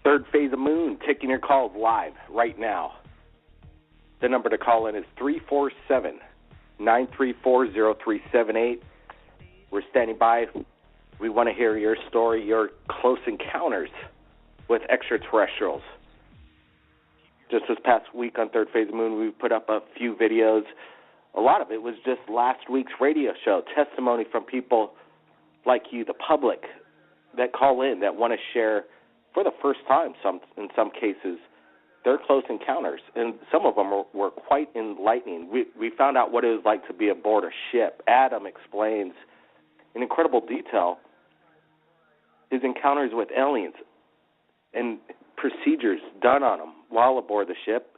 Third phase of moon, taking your calls live right now. The number to call in is 347-934-0378. We're standing by. We want to hear your story, your close encounters with extraterrestrials. Just this past week on Third Phase of Moon, we put up a few videos. A lot of it was just last week's radio show, testimony from people like you, the public, that call in, that want to share for the first time, in some cases, their close encounters. And some of them were quite enlightening. We found out what it was like to be aboard a ship. Adam explains in incredible detail his encounters with aliens and procedures done on him while aboard the ship.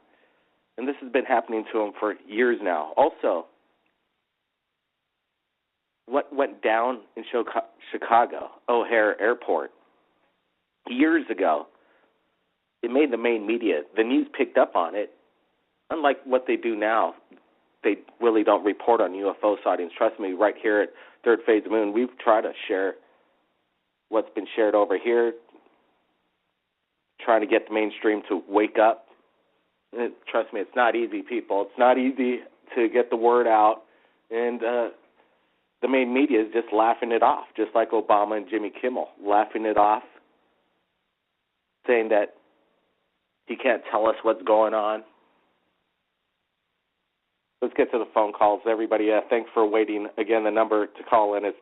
And this has been happening to him for years now. Also, what went down in Chicago, O'Hare Airport, years ago, it made the main media. The news picked up on it. Unlike what they do now, they really don't report on UFO sightings. Trust me, right here at Third Phase of Moon, we've tried to share what's been shared over here, trying to get the mainstream to wake up. And trust me, it's not easy, people. It's not easy to get the word out. And the main media is just laughing it off, just like Obama and Jimmy Kimmel, laughing it off, saying that he can't tell us what's going on. Let's get to the phone calls. Everybody, thanks for waiting. Again, the number to call in is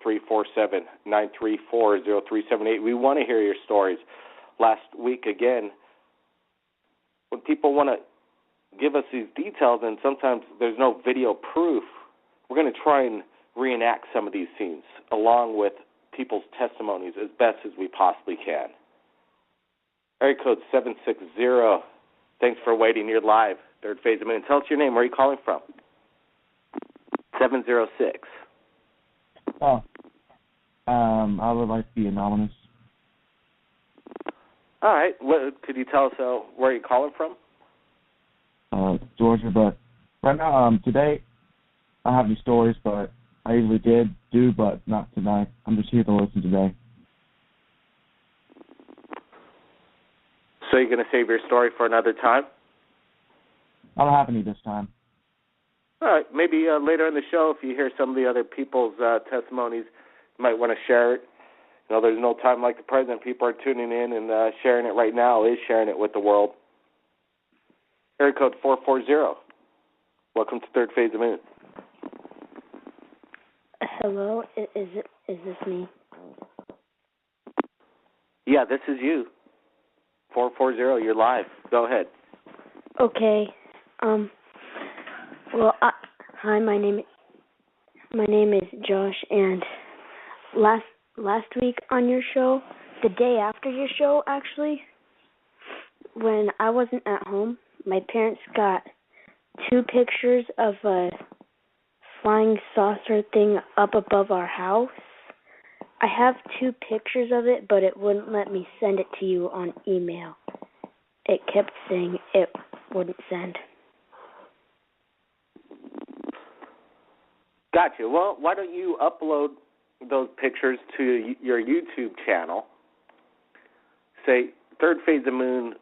347-934-0378. We want to hear your stories. Last week, again, when people want to give us these details, and sometimes there's no video proof, we're going to try and reenact some of these scenes along with people's testimonies as best as we possibly can. Area code 760. Thanks for waiting. You're live. Third Phase of Moon. Tell us your name. Where are you calling from? 706. I would like to be anonymous. All right. Could you tell us where you're calling from? Georgia, but right now, today, I don't have any stories, but I usually do, but not tonight. I'm just here to listen today. So you're going to save your story for another time? I don't have any this time. All right. Maybe later in the show, if you hear some of the other people's testimonies, you might want to share it. You know, there's no time like the present. People are tuning in and sharing it right now, is sharing it with the world. Area code 440. Welcome to Third Phase of Moon. Hello, is this me? Yeah, this is you. 440, you're live. Go ahead. Okay. Well, hi. My name is Josh, and last week on your show, the day after your show, actually, when I wasn't at home, my parents got 2 pictures of a flying saucer thing up above our house. I have 2 pictures of it, but it wouldn't let me send it to you on email. It kept saying it wouldn't send. Gotcha. Well, why don't you upload those pictures to your YouTube channel? Say, Third Phase of Moon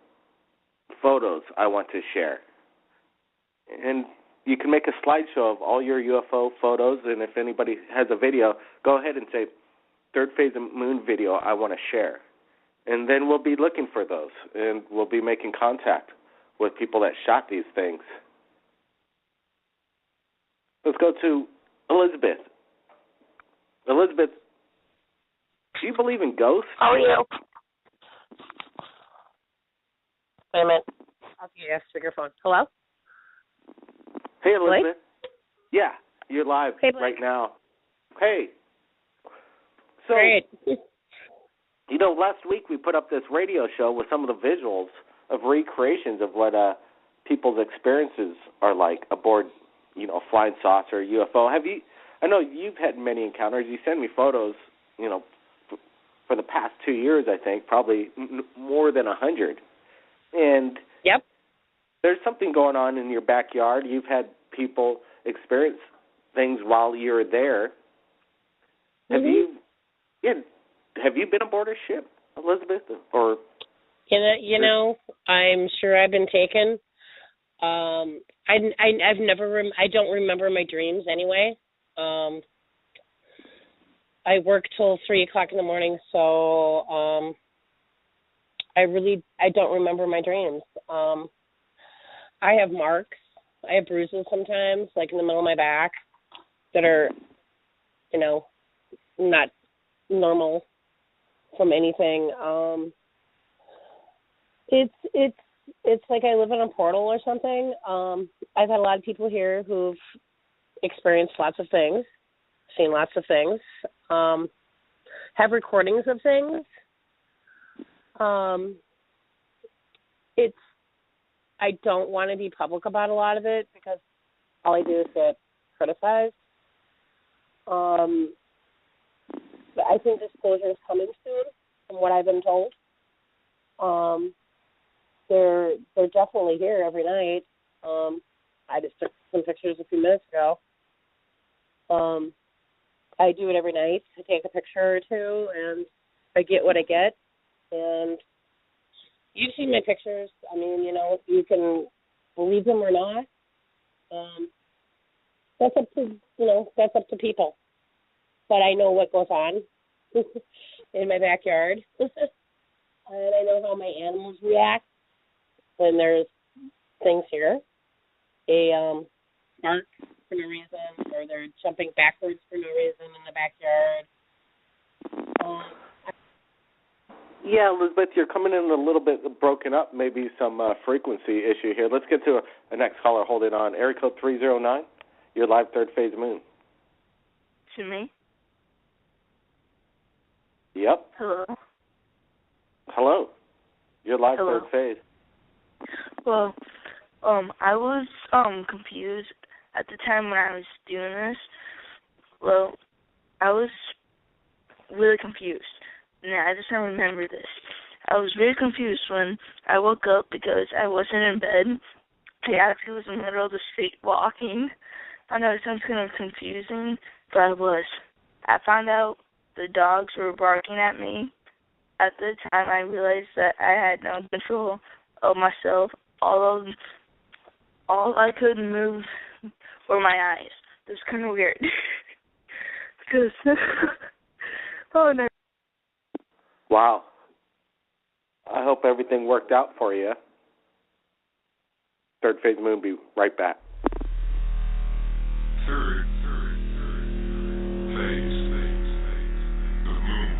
photos I want to share. And you can make a slideshow of all your UFO photos, and if anybody has a video, go ahead and say, Third Phase of Moon video I want to share. And then we'll be looking for those, and we'll be making contact with people that shot these things. Let's go to Elizabeth. Elizabeth, do you believe in ghosts? Oh, yeah. Wait a minute. I'll get you a speakerphone. Hello? Hey, Elizabeth. Blake? Yeah, you're live right now. Hey. So, great. You know, last week we put up this radio show with some of the visuals of recreations of what people's experiences are like aboard, you know, flying saucer, UFO. I know you've had many encounters. You send me photos, you know, for the past 2 years, I think, probably more than 100. And yep, there's something going on in your backyard. You've had people experience things while you're there. Mm-hmm. Have you been aboard a ship, Elizabeth? Or I'm sure I've been taken. I don't remember my dreams anyway. I work till 3:00 in the morning, so I don't remember my dreams. I have marks. I have bruises sometimes, like in the middle of my back, that are, not normal from anything. It's like I live in a portal or something. I've had a lot of people here who've experienced lots of things, seen lots of things, have recordings of things. I don't want to be public about a lot of it because all I do is get criticized. But I think disclosure is coming soon, from what I've been told. They're definitely here every night. I just took some pictures a few minutes ago. I do it every night. I take a picture or two, and I get what I get. And you've seen my pictures. I mean, you can believe them or not. That's up to people. But I know what goes on in my backyard, and I know how my animals react when there's things here. They bark for no reason, or they're jumping backwards for no reason in the backyard. Yeah, Elizabeth, you're coming in a little bit broken up, maybe some frequency issue here. Let's get to a next caller. Hold it on. Area code 309, you're live third phase moon. To me? Yep. Hello. Hello. You're live Hello. third phase. Well, I was confused at the time when I was doing this. Well, I was really confused. Now, I just don't remember this. I was very confused when I woke up because I wasn't in bed. I actually was in the middle of the street walking. I know it sounds kind of confusing, but I was. I found out the dogs were barking at me. At the time, I realized that I had no control of myself. All I could move were my eyes. It was kind of weird. Because, oh no. Wow. I hope everything worked out for you. Third phase moon, be right back. Third phase, the moon.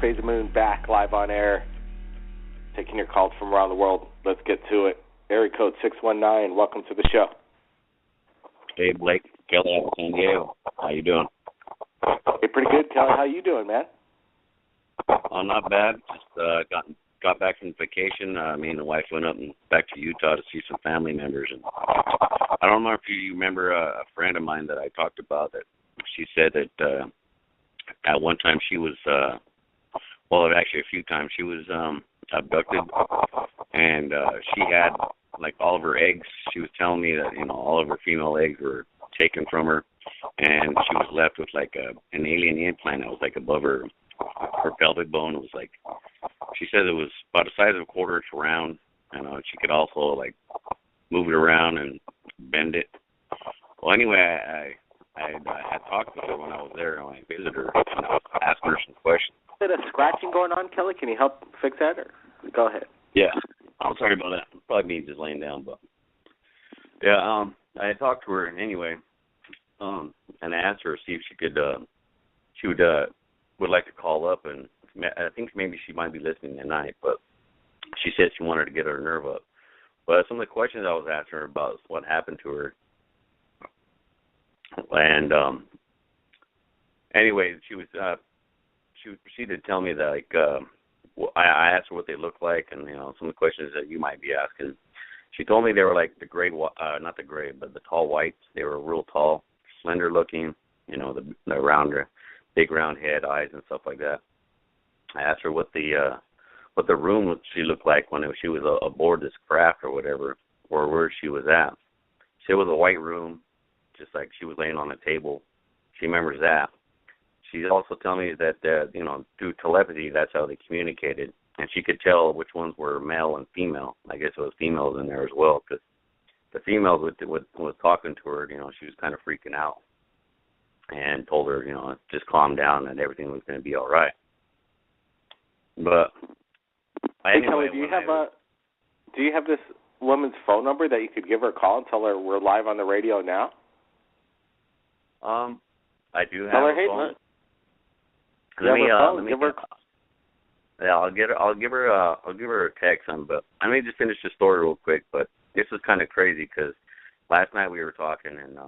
Phase of Moon back live on air, taking your calls from around the world. Let's get to it. Area code 619. Welcome to the show. Hey, Blake. Kelly out of San Diego. How you doing? Hey, pretty good, Kelly. How you doing, man? Oh, not bad. Just got back from vacation. Me and the wife went up and back to Utah to see some family members. And I don't know if you remember a friend of mine that I talked about that she said that at one time she was, actually a few times, she was abducted, and she had like all of her eggs. She was telling me that, all of her female eggs were taken from her, and she was left with like an alien implant that was like above her pelvic bone. It was like, she said it was about the size of a quarter-inch round, and she could also like move it around and bend it. Well, anyway, I had talked to her when I was there, when I visited her, and I was asking her some questions. Is there a scratching going on, Kelly? Can you help fix that? Or go ahead. Yeah, I'm sorry about that. Probably me just laying down, but yeah, I had talked to her anyway, and I asked her to see if she could, would like to call up, and I think maybe she might be listening tonight, but she said she wanted to get her nerve up. But some of the questions I was asking her about is what happened to her, and anyway, she proceeded to tell me that, like, I asked her what they look like, and some of the questions that you might be asking. She told me they were like not the gray, but the tall whites. They were real tall, slender looking. The round, big round head, eyes, and stuff like that. I asked her what the room she looked like when she was aboard this craft or whatever, or where she was at. She said it was a white room, just like she was laying on a table. She remembers that. She also told me that, through telepathy, that's how they communicated. And she could tell which ones were male and female. I guess it was females in there as well, because the females was talking to her, she was kind of freaking out and told her, just calm down and everything was going to be all right. But anyway, Kelly, do you have this woman's phone number that you could give her a call and tell her we're live on the radio now? I do have tell her, a hey, phone. Let me give her. Yeah, I'll give her a text. But I may just finish the story real quick. But this was kind of crazy because last night we were talking, and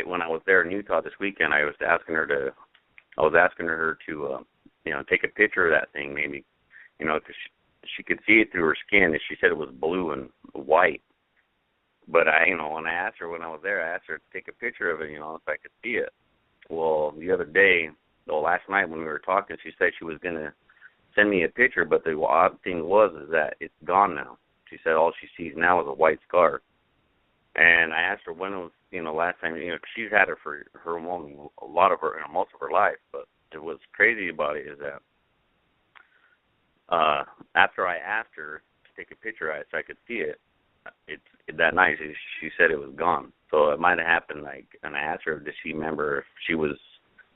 when I was there in Utah this weekend, I was asking her to take a picture of that thing, maybe, because she could see it through her skin, and she said it was blue and white. But when I asked her when I was there, I asked her to take a picture of it, if I could see it. Well, the other day, last night when we were talking, she said she was going to send me a picture, but the odd thing is that it's gone now. She said all she sees now is a white scar. And I asked her when it was, last time, she's had it for most of her life. But what's crazy about it is that after I asked her to take a picture of it so I could see it, that night she said it was gone. So it might have happened, and I asked her, did she remember if she was,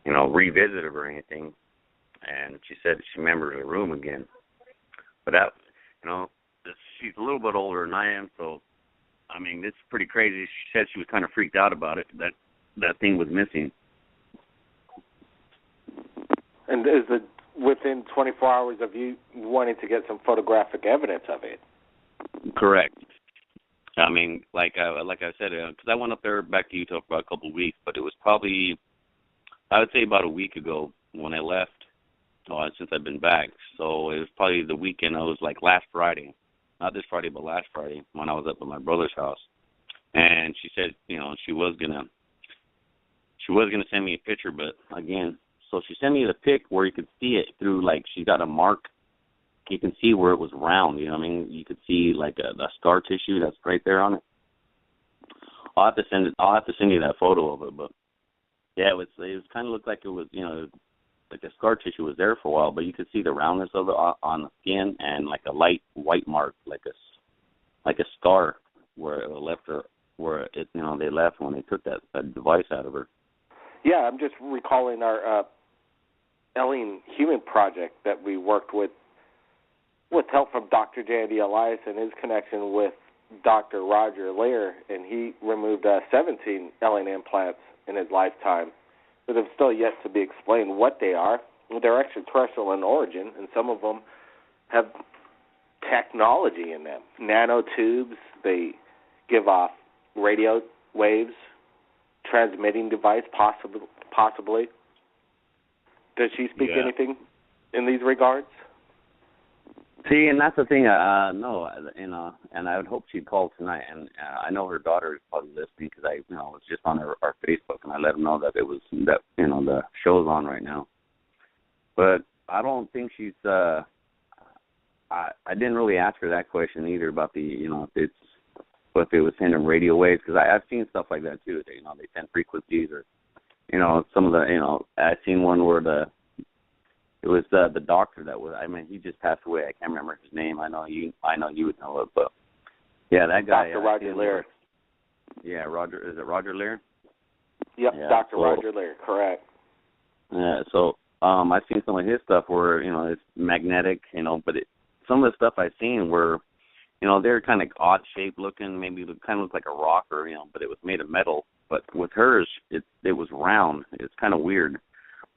revisited or anything, and she said she remembers the room again. But that, she's a little bit older than I am, so, it's pretty crazy. She said she was kind of freaked out about it, that thing was missing. And is it within 24 hours of you wanting to get some photographic evidence of it? Correct. Like I said, because I went up there back to Utah for about a couple of weeks, but it was probably, I would say about a week ago when I left, since I've been back. So it was probably the weekend. I was like last Friday, not this Friday, but last Friday when I was up at my brother's house. And she said, she was gonna send me a picture, but again, so she sent me the pic where you could see it through, like, she got a mark. You can see where it was round, you could see like the scar tissue that's right there on it. I'll have to send you that photo of it, but yeah, it was kind of looked like it was, like the scar tissue was there for a while, but you could see the roundness of it on the skin and like a light white mark, like a scar where it left her, where it, they left when they took that device out of her. Yeah, I'm just recalling our Alien Human project that we worked with help from Dr. Jandy Elias and his connection with Dr. Roger Lear, and he removed 17 alien implants in his lifetime, but have still yet to be explained what they are. they're extraterrestrial in origin, and some of them have technology in them. Nanotubes, they give off radio waves, transmitting device, possibly. Does she speak anything in these regards? See, and that's the thing. No, and I would hope she'd call tonight. And I know her daughter is probably listening because I was just on our Facebook and I let them know that it was that the show's on right now. But I don't think she's. I didn't really ask her that question either about the if it was sending radio waves, because I've seen stuff like that too. They send frequencies, or some of the I've seen one where it was the doctor that was, he just passed away. I can't remember his name. I know you would know it, but yeah, that guy. Dr. Roger Lear. Yeah, Roger. Is it Roger Lear? Yep, yeah, Dr. Roger Lear. Correct. Yeah. So I've seen some of his stuff where it's magnetic, but some of the stuff I've seen were, they're kind of odd shaped looking. Maybe it kind of looked like a rock, or but it was made of metal. But with hers, it was round. It's kind of weird.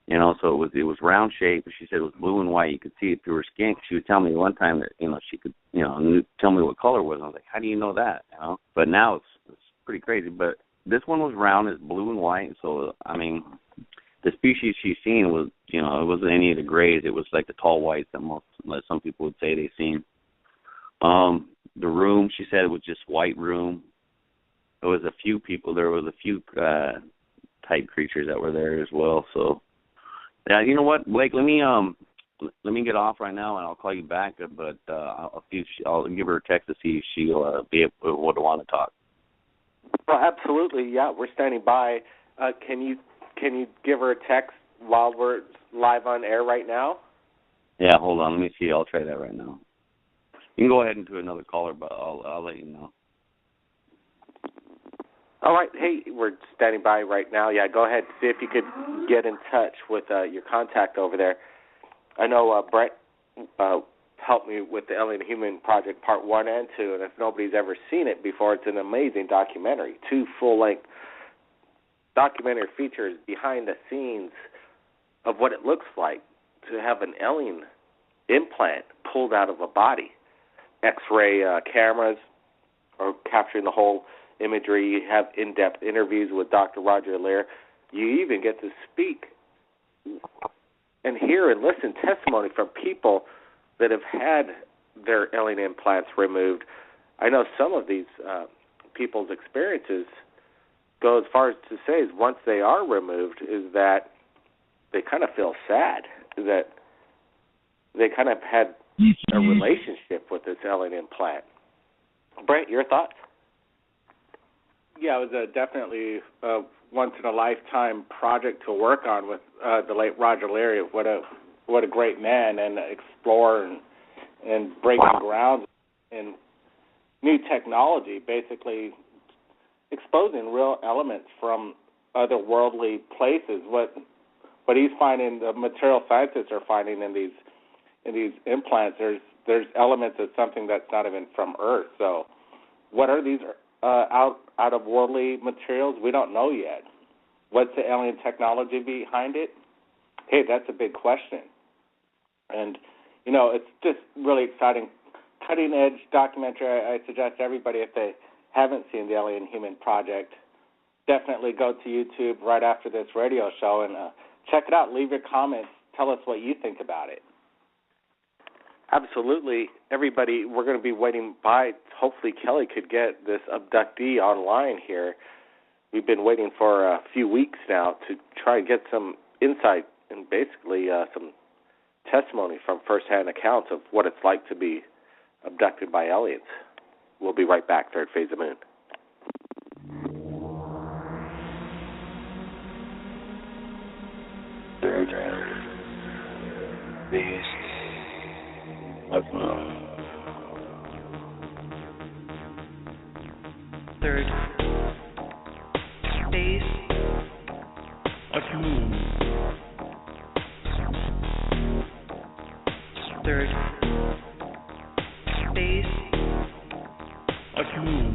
So it was round shape. She said it was blue and white. You could see it through her skin. She would tell me one time that she could tell me what color it was. I was like, how do you know that? But now it's pretty crazy. But this one was round. It's blue and white. So the species she's seen was it wasn't any of the grays. It was like the tall whites that some people would say they've seen. The room, she said, it was just white room. There was a few people. There was a few type creatures that were there as well. So. Yeah, you know what, Blake? Let me get off right now, and I'll call you back. But I'll give her a text to see if she'll be able to want to talk. Well, absolutely. Yeah, we're standing by. Can you give her a text while we're live on air right now? Yeah, hold on. Let me see. I'll try that right now. You can go ahead and do another caller, but I'll let you know. All right. Hey, we're standing by right now. Yeah, go ahead. See if you could get in touch with your contact over there. I know Brett helped me with the Alien Human Project Part 1 and 2, and if nobody's ever seen it before, it's an amazing documentary. 2 full-length documentary features behind the scenes of what it looks like to have an alien implant pulled out of a body. X-ray cameras are capturing the whole imagery. You have in-depth interviews with Dr. Roger Lear. You even get to speak and hear and listen testimony from people that have had their alien implants removed. I know some of these people's experiences go as far as to say is once they are removed is that they kind of feel sad, that they kind of had a relationship with this alien implant. Brent, your thoughts? Yeah, it was definitely a once-in-a-lifetime project to work on with the late Roger Leary. What a great man and explorer and breaking ground in new technology, basically exposing real elements from otherworldly places. What he's finding, the material scientists are finding in these implants, there's elements of something that's not even from Earth. So what are these out of worldly materials? We don't know yet. What's the alien technology behind it? Hey, that's a big question. And, it's just really exciting, cutting-edge documentary. I suggest everybody, if they haven't seen the Alien Human Project, definitely go to YouTube right after this radio show and check it out. Leave your comments. Tell us what you think about it. Absolutely. Everybody, we're going to be waiting by. Hopefully Kelly could get this abductee online here. We've been waiting for a few weeks now to try and get some insight and basically some testimony from firsthand accounts of what it's like to be abducted by aliens. We'll be right back, Third Phase of Moon. Third Phase of Moon. Third Phase of Moon. Third Phase of Moon.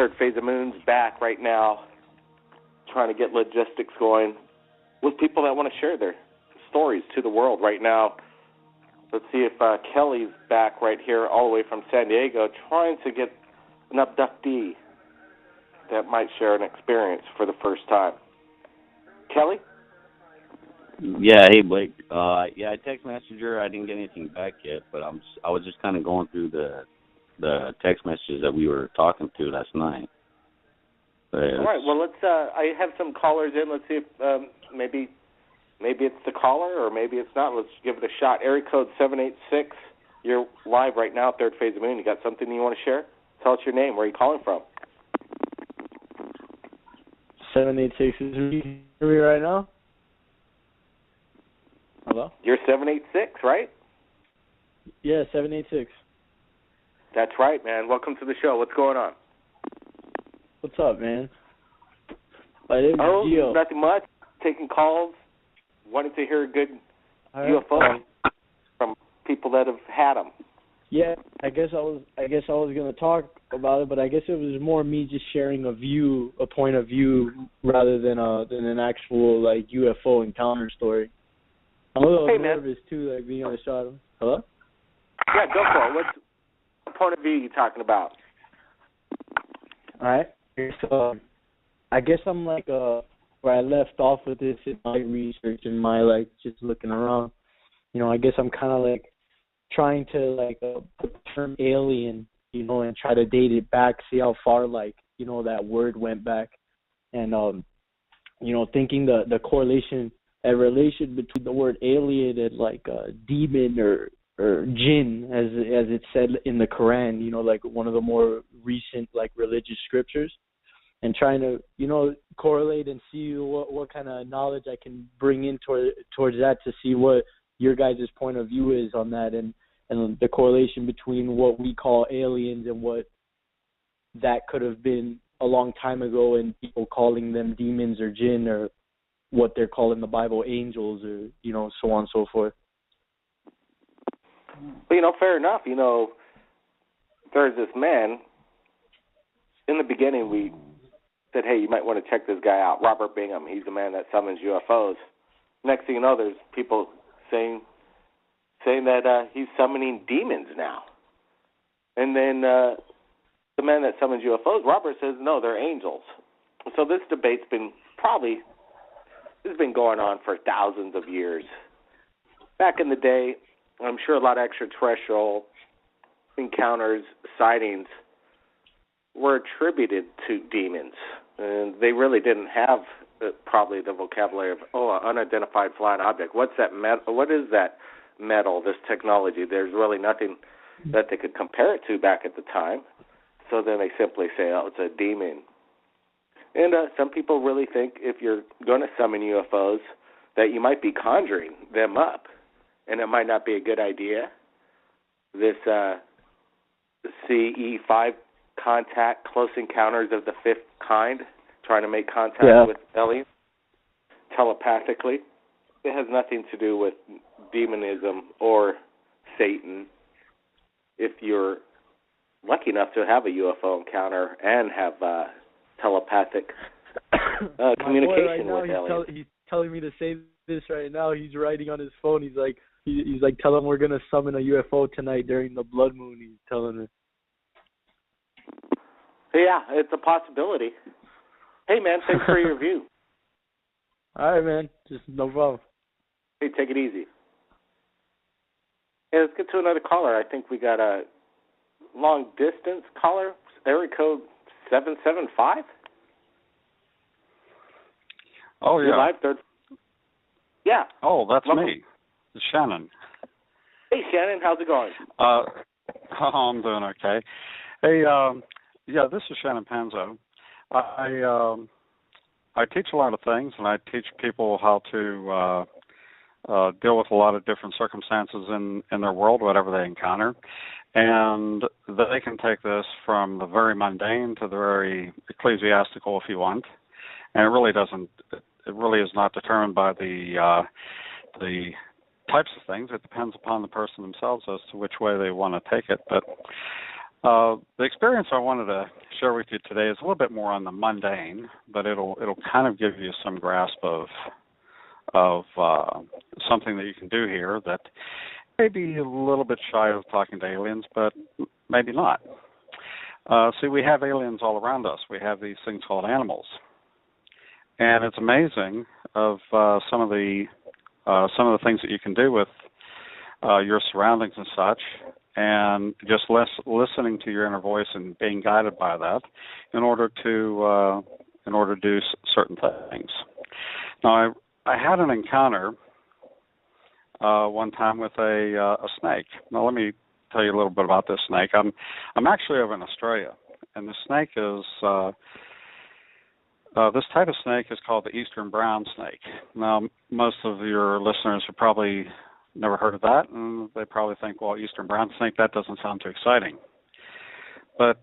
Third Phase of Moon's back right now, trying to get logistics going with people that want to share their stories to the world right now. Let's see if Kelly's back right here all the way from San Diego, trying to get an abductee that might share an experience for the first time. Kelly? Yeah, hey Blake. Yeah, I text messenger. I didn't get anything back yet, but I was just kind of going through the text messages that we were talking to last night. All right. Well, let's. I have some callers in. Let's see if maybe it's the caller or maybe it's not. Let's give it a shot. Area code 786. You're live right now, Third Phase of Moon. You got something you want to share? Tell us your name. Where are you calling from? 786 is me right now. Hello? You're 786, right? Yeah, 786. That's right, man. Welcome to the show. What's going on? What's up, man? My name is Gio. Nothing much. Taking calls. Wanted to hear a good UFO from people that have had them. Yeah, I guess I was gonna talk about it, but I guess it was more me just sharing a point of view, rather than an actual like UFO encounter story. I'm a little nervous too, like being on the shot. Hello? Yeah, go for it. What point of view are you talking about? All right. So, I guess I'm like where I left off with this in my research and my like just looking around. You know, I guess I'm kind of like trying to like put the term alien, you know, and try to date it back, see how far like, you know, that word went back, and you know, thinking the correlation and relation between the word alien and like demon or jinn, as it's said in the Quran, you know, like one of the more recent like religious scriptures, and trying to, you know, correlate and see what kind of knowledge I can bring in towards that, to see what your guys' point of view is on that, and the correlation between what we call aliens and what that could have been a long time ago, and people calling them demons or jinn, or what they're calling in the Bible angels, or, you know, so on and so forth. Well, you know, fair enough. You know, there's this man. In the beginning, we said, hey, you might want to check this guy out, Robert Bingham. He's the man that summons UFOs. Next thing you know, there's people saying that he's summoning demons now. And then the man that summons UFOs, Robert, says, no, they're angels. So this debate's been going on for thousands of years. Back in the day, I'm sure a lot of extraterrestrial encounters, sightings, were attributed to demons. And they really didn't have probably the vocabulary of, an unidentified flying object. What's that metal? What is that metal, this technology? There's really nothing that they could compare it to back at the time. So then they simply say, it's a demon. And some people really think if you're going to summon UFOs that you might be conjuring them up, and it might not be a good idea. This CE5 contact, close encounters of the fifth kind, trying to make contact with aliens telepathically. It has nothing to do with demonism or Satan. If you're lucky enough to have a UFO encounter and have telepathic communication with aliens. He's telling me to say this right now. He's writing on his phone. He's like, tell him we're gonna summon a UFO tonight during the blood moon. He's telling me. Yeah, it's a possibility. Hey, man, thanks for your review. All right, man. Just no problem. Hey, take it easy. Hey, let's get to another caller. I think we got a long-distance caller, area code 775. Oh, yeah. You're live, third. Yeah. Oh, that's Welcome. me. It's Shannon. Hey, Shannon, how's it going? I'm doing okay. Hey, this is Shannon Panzo. I teach a lot of things, and I teach people how to deal with a lot of different circumstances in their world, whatever they encounter. And they can take this from the very mundane to the very ecclesiastical if you want. And it really is not determined by the types of things. It depends upon the person themselves as to which way they want to take it. But The experience I wanted to share with you today is a little bit more on the mundane, but it'll kind of give you some grasp of something that you can do here that may be a little bit shy of talking to aliens, but maybe not. See, we have aliens all around us. We have these things called animals, and it's amazing of some of the things that you can do with your surroundings and such, and just listening to your inner voice and being guided by that in order to do certain things. Now, I had an encounter one time with a snake. Now, let me tell you a little bit about this snake. I'm actually over in Australia, and the snake is this type of snake is called the eastern brown snake. Now, most of your listeners have probably never heard of that, and they probably think, well, eastern brown snake, that doesn't sound too exciting. But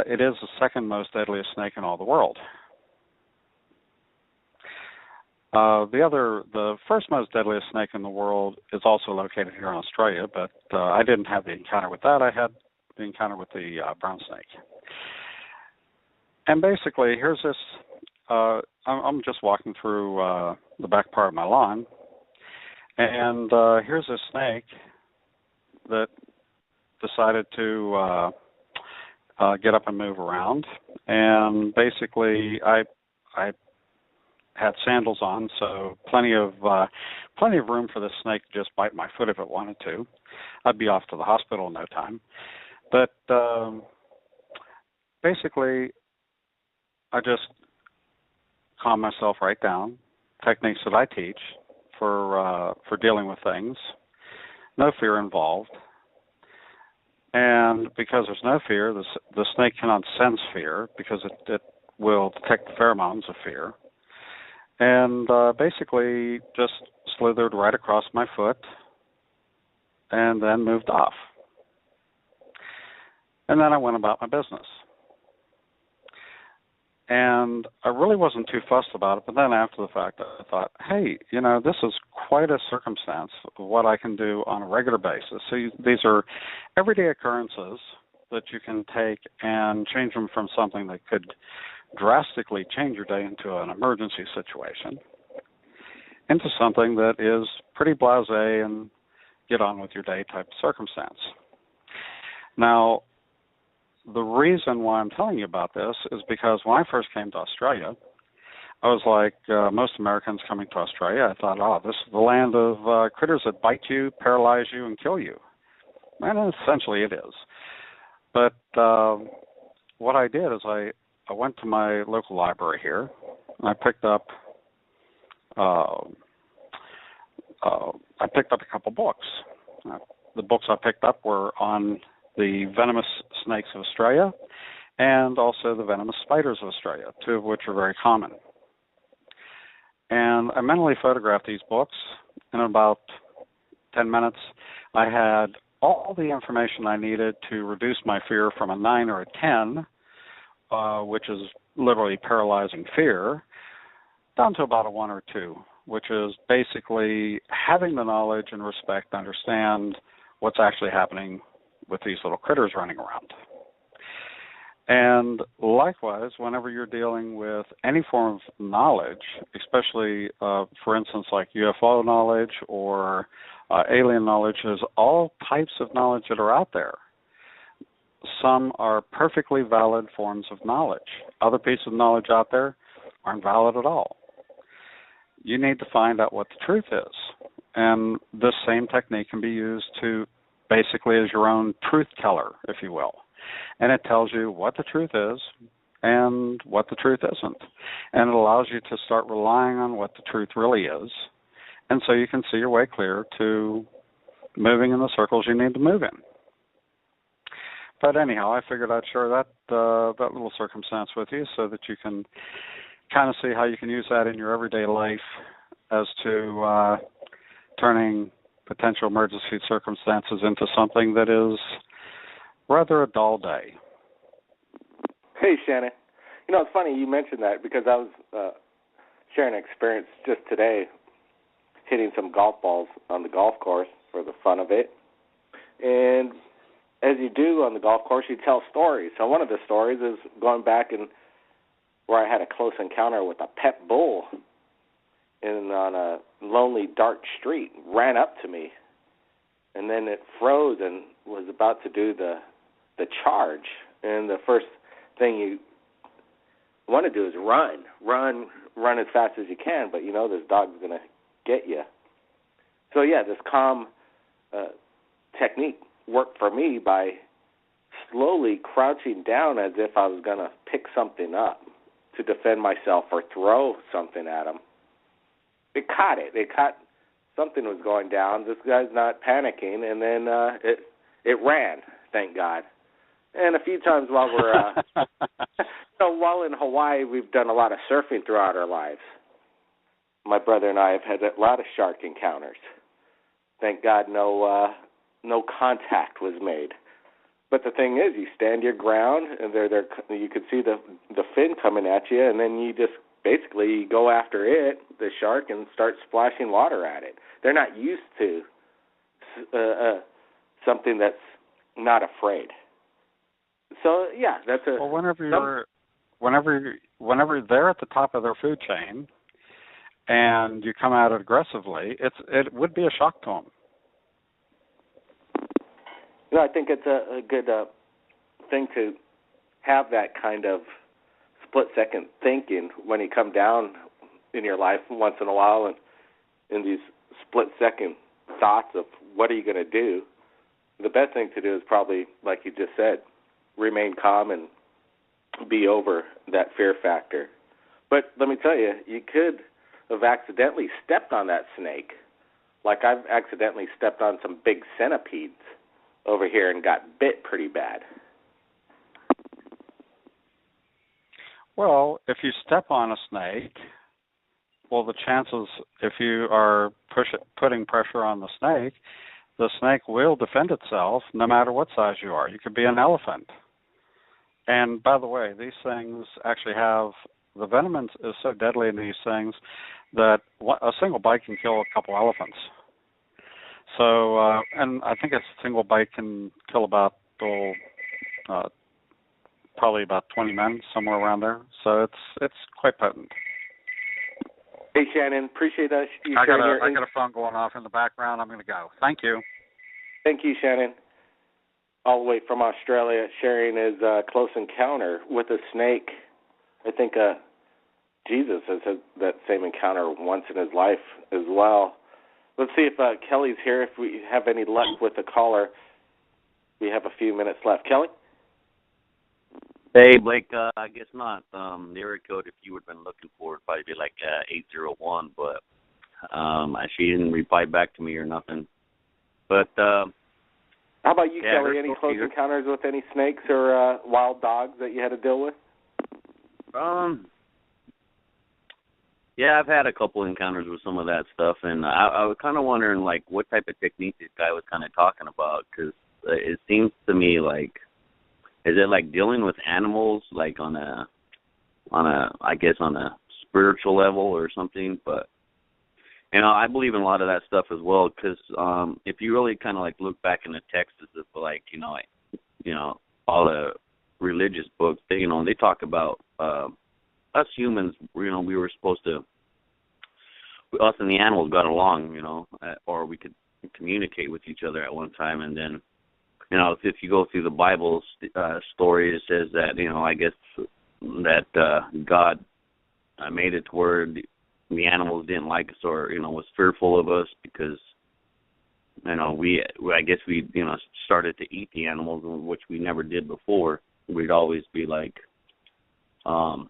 it is the second most deadliest snake in all the world. The first most deadliest snake in the world is also located here in Australia, but I didn't have the encounter with that. I had the encounter with the brown snake. And basically, here's this, I'm just walking through the back part of my lawn, and here's this snake that decided to get up and move around. And basically, I had sandals on, so plenty of room for this snake to just bite my foot if it wanted to. I'd be off to the hospital in no time. But basically, I just calm myself right down. Techniques that I teach for dealing with things. No fear involved. And because there's no fear, the snake cannot sense fear because it will detect the pheromones of fear. And basically just slithered right across my foot and then moved off. And then I went about my business. And I really wasn't too fussed about it, but then after the fact, I thought, hey, this is quite a circumstance of what I can do on a regular basis. So these are everyday occurrences that you can take and change them from something that could drastically change your day into an emergency situation into something that is pretty blasé and get on with your day type of circumstance. Now, the reason why I'm telling you about this is because when I first came to Australia, I was like most Americans coming to Australia. I thought, this is the land of critters that bite you, paralyze you, and kill you. And essentially it is. But what I did is I went to my local library here, and I picked up a couple books. The books I picked up were on the venomous snakes of Australia and also the venomous spiders of Australia, two of which are very common. And I mentally photographed these books. In about 10 minutes, I had all the information I needed to reduce my fear from a 9 or a 10, which is literally paralyzing fear, down to about a 1 or 2, which is basically having the knowledge and respect to understand what's actually happening with these little critters running around. And likewise, whenever you're dealing with any form of knowledge, especially, for instance, like UFO knowledge or alien knowledge, there's all types of knowledge that are out there. Some are perfectly valid forms of knowledge. Other pieces of knowledge out there aren't valid at all. You need to find out what the truth is. And this same technique can be used to basically as your own truth teller, if you will. And it tells you what the truth is and what the truth isn't. And it allows you to start relying on what the truth really is. And so you can see your way clear to moving in the circles you need to move in. But anyhow, I figured I'd share that little circumstance with you so that you can kind of see how you can use that in your everyday life as to turning potential emergency circumstances into something that is rather a dull day. Hey, Shannon. It's funny you mentioned that because I was sharing an experience just today hitting some golf balls on the golf course for the fun of it. And as you do on the golf course, you tell stories. So one of the stories is going back and where I had a close encounter with a pet bull on a lonely, dark street, ran up to me, and then it froze and was about to do the charge. And the first thing you want to do is run as fast as you can, but you know this dog's going to get you. So yeah, this calm technique worked for me by slowly crouching down as if I was going to pick something up to defend myself or throw something at him. It caught it. It caught something was going down. This guy's not panicking, and then it ran, thank God. And a few times while we're while in Hawaii, we've done a lot of surfing throughout our lives. My brother and I have had a lot of shark encounters. Thank God no contact was made. But the thing is, you stand your ground, and you could see the fin coming at you, and then you just basically go after it, the shark, and start splashing water at it. They're not used to something that's not afraid. So yeah, that's a. Well, whenever they're at the top of their food chain, and you come at it aggressively, it would be a shock to them. You know, I think it's a good thing to have that kind of split-second thinking when you come down in your life once in a while, and in these split-second thoughts of what are you going to do. The best thing to do is probably, like you just said, remain calm and be over that fear factor. But let me tell you, you could have accidentally stepped on that snake, like I've accidentally stepped on some big centipedes over here and got bit pretty bad. Well, if you step on a snake, well, the chances, if you are putting pressure on the snake will defend itself no matter what size you are. You could be an elephant. And by the way, these things actually have, the venom is so deadly in these things that a single bite can kill a couple elephants. So, and I think a single bite can kill about probably about 20 men, somewhere around there. So it's quite potent. Hey, Shannon, appreciate that. I got a phone going off in the background. I'm going to go. Thank you. Thank you, Shannon. All the way from Australia, sharing his close encounter with a snake. I think Jesus has had that same encounter once in his life as well. Let's see if Kelly's here, if we have any luck with the caller. We have a few minutes left. Kelly? Hey, Blake, I guess not. The area code, if you would have been looking for it, probably be like 801, but she didn't reply back to me or nothing. But how about you, Kelly? Any close encounters with any snakes or wild dogs that you had to deal with? Yeah, I've had a couple encounters with some of that stuff, and I was kind of wondering, like, what type of technique this guy was kind of talking about, because it seems to me like, is it like dealing with animals, like on a spiritual level or something? But you know, I believe in a lot of that stuff as well, because if you really kind of like look back in the texts of like all the religious books, they talk about us humans. We were supposed to, us and the animals got along, or we could communicate with each other at one time, and then. If you go through the Bible story, it says that, I guess that God made it to where the animals didn't like us or, was fearful of us because, we started to eat the animals, which we never did before. We'd always be like, I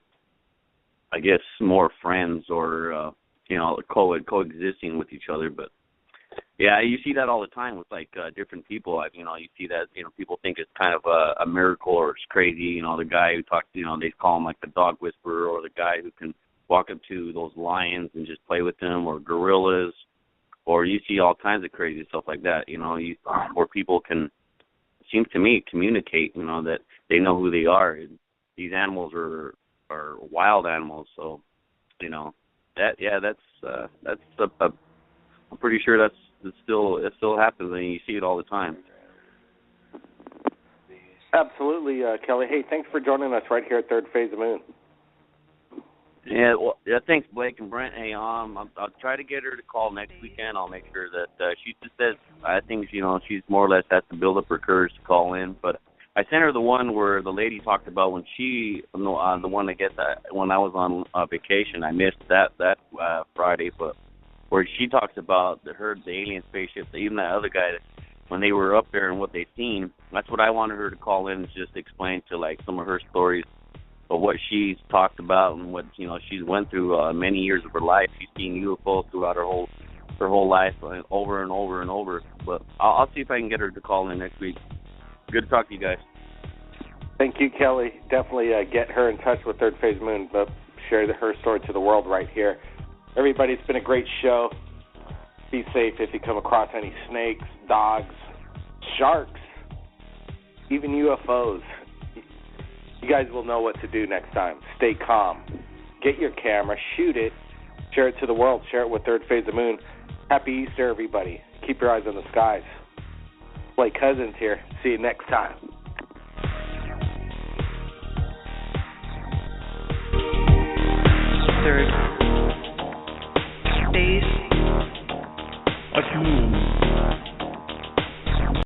guess more friends or, coexisting with each other, but. Yeah, you see that all the time with like different people. You see that people think it's kind of a miracle or it's crazy. The guy who talks, they call him like the dog whisperer, or the guy who can walk up to those lions and just play with them, or gorillas, or you see all kinds of crazy stuff like that. Where people can, it seems to me, communicate. That they know who they are. And these animals are wild animals, so I'm pretty sure it still happens, and you see it all the time. Absolutely, Kelly. Hey, thanks for joining us right here at Third Phase of Moon. Yeah, well, yeah, thanks, Blake and Brent. Hey, I'll try to get her to call next weekend. I'll make sure that she just says, I think, she's more or less has to build up her courage to call in. But I sent her the one where the lady talked about when the one I guess when I was on vacation. I missed that Friday, but where she talks about the alien spaceship, even that other guy, when they were up there and what they'd seen. That's what I wanted her to call in and just explain to like some of her stories of what she's talked about and what she's went through many years of her life. She's seen UFOs throughout her whole life, over and over and over. But I'll see if I can get her to call in next week. Good to talk to you guys. Thank you, Kelly. Definitely get her in touch with Third Phase Moon, but share her story to the world right here. Everybody, it's been a great show. Be safe if you come across any snakes, dogs, sharks, even UFOs. You guys will know what to do next time. Stay calm. Get your camera, shoot it, share it to the world, share it with Third Phase of Moon. Happy Easter, everybody. Keep your eyes on the skies. Blake Cousins here. See you next time. Third Phase